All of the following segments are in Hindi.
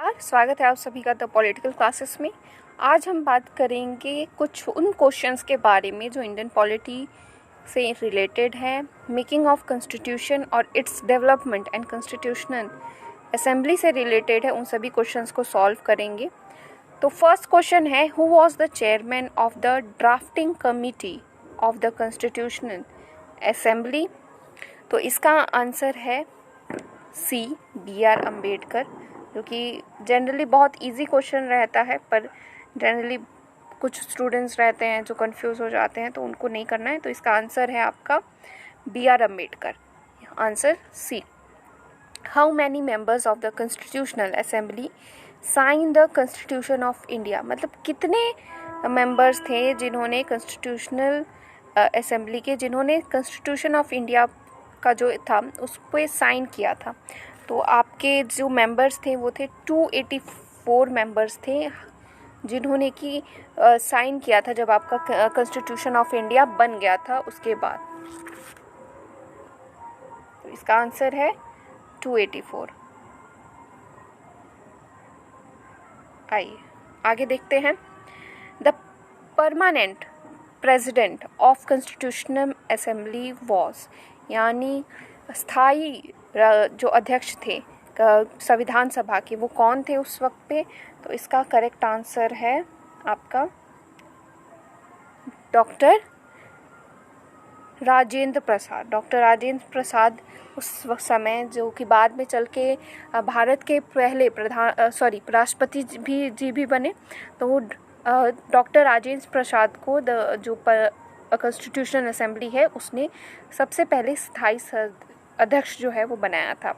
नमस्कार, स्वागत है आप सभी का द पॉलिटिकल क्लासेस में। आज हम बात करेंगे कुछ उन क्वेश्चंस के बारे में जो इंडियन पॉलिटी से रिलेटेड है, मेकिंग ऑफ कॉन्स्टिट्यूशन और its development and constitutional assembly से रिलेटेड है। उन सभी क्वेश्चंस को सॉल्व करेंगे। तो फर्स्ट क्वेश्चन है, who was the chairman of the drafting committee of the constitutional assembly? तो इसका आंसर है सी, B.R. अम्बेडकर, जो कि जनरली बहुत इजी क्वेश्चन रहता है, पर जनरली कुछ स्टूडेंट्स रहते हैं जो कंफ्यूज हो जाते हैं, तो उनको नहीं करना है। तो इसका आंसर है आपका B.R. Ambedkar, answer C. How many members of the constitutional assembly sign the constitution of India? मतलब कितने मेंबर्स थे जिन्होंने कॉन्स्टिट्यूशनल असेंबली के जिन्होंने कॉन्स्टिट्यूशन ऑफ इंडिया का जो था उस पर साइन किया था? तो आपके जो मेंबर्स थे वो थे 284 मेंबर्स थे जिन्होंने कि साइन किया था जब आपका कॉन्स्टिट्यूशन ऑफ इंडिया बन गया था उसके बाद। तो इसका आंसर है 284। आइए आगे देखते हैं। The permanent president of constitutional assembly was, यानी स्थायी जो अध्यक्ष थे संविधान सभा के, वो कौन थे उस वक्त पे? तो इसका करेक्ट आंसर है आपका डॉक्टर राजेंद्र प्रसाद। डॉक्टर राजेंद्र प्रसाद उस वक्त समय, जो कि बाद में चल के भारत के पहले राष्ट्रपति भी बने, तो वो डॉक्टर राजेंद्र प्रसाद को जो कॉन्स्टिट्यूशनल असेंबली है उसने सबसे पहले स्थायी अध्यक्ष जो है वो बनाया था।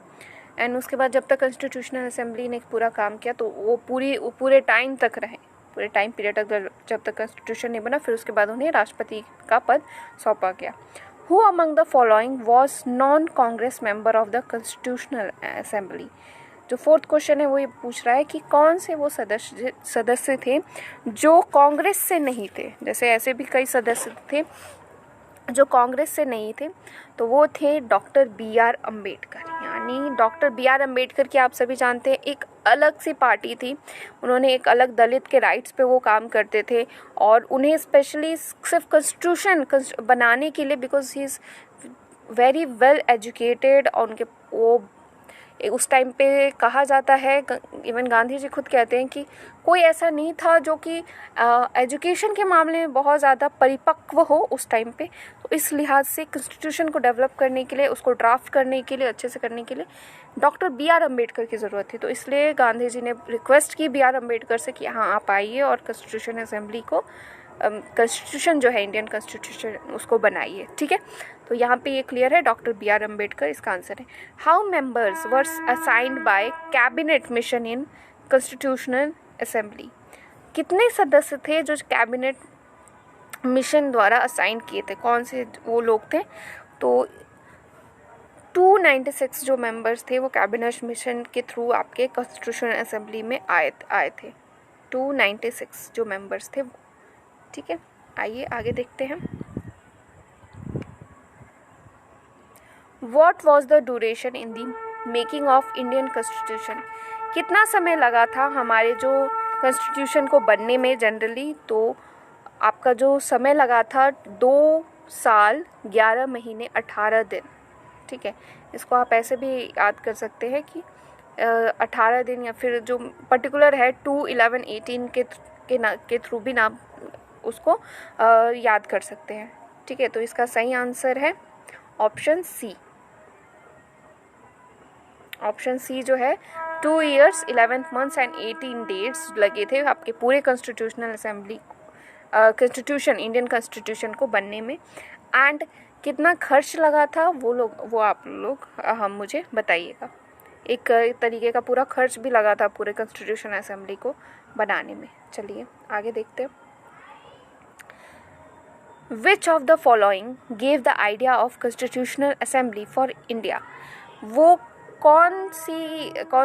एंड उसके बाद जब तक कॉन्स्टिट्यूशनल असेंबली ने पूरा काम किया तो वो पूरे टाइम तक रहे, पूरे टाइम पीरियड तक, जब तक कॉन्स्टिट्यूशन नहीं बना, फिर उसके बाद उन्हें राष्ट्रपति का पद सौंपा गया। Who among the following was non Congress member of the constitutional assembly? जो फोर्थ क्वेश्चन है वो ये पूछ रहा है कि कौन से वो सदस्य थे जो कांग्रेस से नहीं थे। जैसे ऐसे भी कई सदस्य थे जो कांग्रेस से नहीं थे, तो वो थे डॉक्टर B.R. अम्बेडकर। यानी डॉक्टर B.R. अम्बेडकर की आप सभी जानते हैं एक अलग सी पार्टी थी, उन्होंने एक अलग दलित के राइट्स पे वो काम करते थे, और उन्हें स्पेशली सिर्फ कॉन्स्टिट्यूशन बनाने के लिए, because he is very well educated, और उनके वो उस टाइम पे कहा जाता है, इवन गांधी जी खुद कहते हैं कि कोई ऐसा नहीं था जो कि एजुकेशन के मामले में बहुत ज़्यादा परिपक्व हो उस टाइम पे। तो इस लिहाज से कॉन्स्टिट्यूशन को डेवलप करने के लिए, उसको ड्राफ्ट करने के लिए, अच्छे से करने के लिए डॉक्टर B.R. अम्बेडकर की ज़रूरत थी। तो इसलिए गांधी जी ने रिक्वेस्ट की B.R. अम्बेडकर से कि हाँ आप आइए और कॉन्स्टिट्यूशन असेंबली को, कॉन्स्टिट्यूशन जो है इंडियन कॉन्स्टिट्यूशन, उसको बनाइए। ठीक है, तो यहाँ पे ये क्लियर है, डॉक्टर B.R. अम्बेडकर इसका आंसर है। How members were assigned by cabinet mission in constitutional assembly? कितने सदस्य थे जो कैबिनेट मिशन द्वारा असाइन किए थे? कौन से वो लोग थे? तो 296 जो मेंबर्स थे वो कैबिनेट मिशन के थ्रू आपके कॉन्स्टिट्यूशनल असेंबली में आए थे। 296 जो मेंबर्स थे वो। ठीक है, आइए आगे देखते हैं। What was the duration in the making of Indian Constitution? कितना समय लगा था हमारे जो कॉन्स्टिट्यूशन को बनने में जनरली? तो आपका जो समय लगा था 2 साल 11 महीने 18 दिन। ठीक है, इसको आप ऐसे भी याद कर सकते हैं कि 18 दिन, या फिर जो पर्टिकुलर है 2-11-18 के थ्रू भी नाम उसको याद कर सकते हैं। ठीक है, तो इसका सही आंसर है ऑप्शन सी। ऑप्शन सी जो है 2 years 11 months and 18 days लगे थे आपके पूरे constitutional assembly constitution, Indian constitution को बनने में। एंड कितना खर्च लगा था वो आप लोग हम मुझे बताइएगा। एक तरीके का पूरा खर्च भी लगा था पूरे कॉन्स्टिट्यूशन असेंबली को बनाने में। चलिए आगे देखते हैं। Which of the following gave the idea of constitutional assembly for India? वो कौन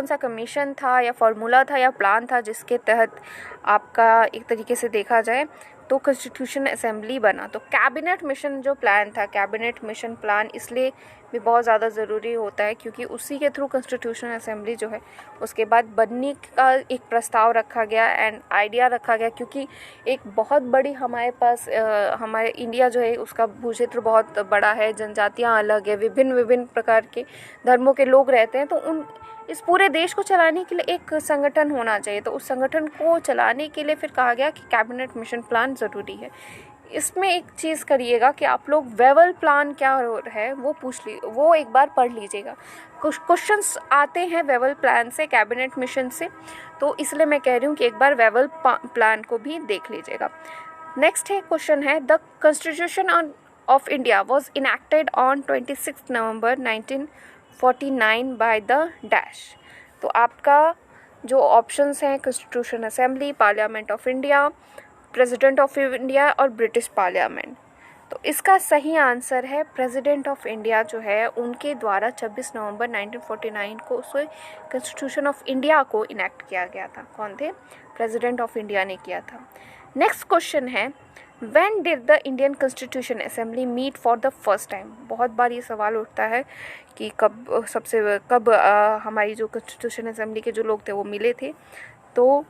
सा कमीशन था या फॉर्मूला था या प्लान था जिसके तहत आपका एक तरीके से देखा जाए तो कॉन्स्टिट्यूशन असेंबली बना? तो कैबिनेट मिशन जो प्लान था, कैबिनेट मिशन प्लान इसलिए भी बहुत ज़्यादा ज़रूरी होता है, क्योंकि उसी के थ्रू कॉन्स्टिट्यूशनल असेंबली जो है उसके बाद बनने का एक प्रस्ताव रखा गया एंड आइडिया रखा गया, क्योंकि एक बहुत बड़ी हमारे पास हमारे इंडिया जो है उसका भूक्षेत्र बहुत बड़ा है, जनजातियाँ अलग है, विभिन्न विभिन्न प्रकार के धर्मों के लोग रहते हैं, तो उन इस पूरे देश को चलाने के लिए एक संगठन होना चाहिए। तो उस संगठन को चलाने के लिए फिर कहा गया कि कैबिनेट मिशन प्लान ज़रूरी है। इसमें एक चीज़ करिएगा कि आप लोग वेवल प्लान क्या है वो एक बार पढ़ लीजिएगा। कुछ क्वेश्चंस आते हैं वेवल प्लान से, कैबिनेट मिशन से, तो इसलिए मैं कह रही हूँ कि एक बार वेवल प्लान को भी देख लीजिएगा। नेक्स्ट है क्वेश्चन है, the constitution of India was enacted on 26 November 1949 by the dash. तो आपका जो ऑप्शंस हैं constitution assembly, parliament of India, president of India और ब्रिटिश पार्लियामेंट। तो इसका सही आंसर है प्रेसिडेंट ऑफ इंडिया जो है उनके द्वारा 26 नवंबर 1949 को उस कॉन्स्टिट्यूशन ऑफ इंडिया को इनैक्ट किया गया था। कौन थे? प्रेसिडेंट ऑफ इंडिया ने किया था। नेक्स्ट क्वेश्चन है, when did the Indian constitution assembly meet for the first time. बहुत बार ये सवाल उठता है कि कब हमारी जो कॉन्स्टिट्यूशन असेंबली के जो लोग थे वो मिले थे। तो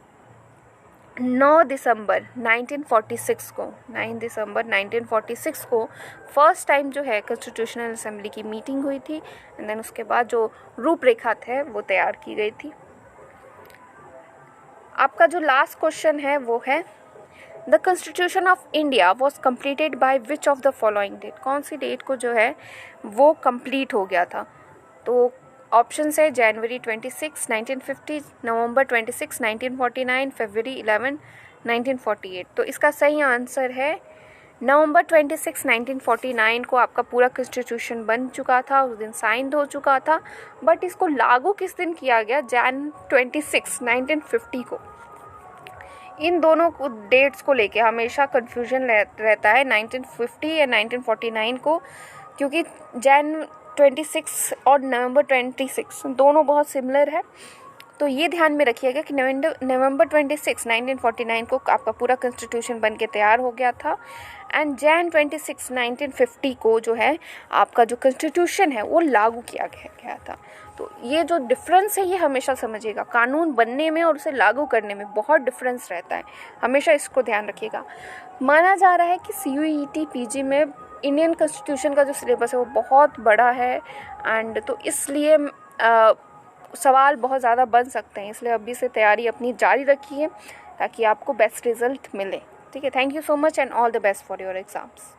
9 दिसंबर 1946 को फर्स्ट टाइम जो है कॉन्स्टिट्यूशनल असेंबली की मीटिंग हुई थी एंड देन उसके बाद जो रूपरेखा थे वो तैयार की गई थी। आपका जो लास्ट क्वेश्चन है वो है, the constitution of India was completed by which of the following date. कौन सी डेट को जो है वो कंप्लीट हो गया था? तो ऑप्शन है जनवरी 26, 1950, नवंबर 26, 1949, फरवरी 11, 1948। तो इसका सही आंसर है नवंबर 26, 1949 को आपका पूरा कॉन्स्टिट्यूशन बन चुका था, उस दिन साइन हो चुका था। बट इसको लागू किस दिन किया गया? जैन 26, 1950 को। इन दोनों डेट्स को लेके हमेशा कन्फ्यूजन रहता है 1950 या 1949 को, क्योंकि जैन 26 और नवंबर 26 दोनों बहुत सिमिलर है। तो ये ध्यान में रखिएगा कि नवंबर 26, 1949 को आपका पूरा कॉन्स्टिट्यूशन बन के तैयार हो गया था एंड जैन 26, 1950 को जो है आपका जो कॉन्स्टिट्यूशन है वो लागू किया गया था। तो ये जो डिफरेंस है ये हमेशा समझिएगा, कानून बनने में और उसे लागू करने में बहुत डिफरेंस रहता है, हमेशा इसको ध्यान रखिएगा। माना जा रहा है कि CUET PG में इंडियन कॉन्स्टिट्यूशन का जो सिलेबस है वो बहुत बड़ा है एंड तो इसलिए सवाल बहुत ज़्यादा बन सकते हैं, इसलिए अभी से तैयारी अपनी जारी रखिए ताकि आपको बेस्ट रिजल्ट मिले। ठीक है, thank you so much and all the best for your exams.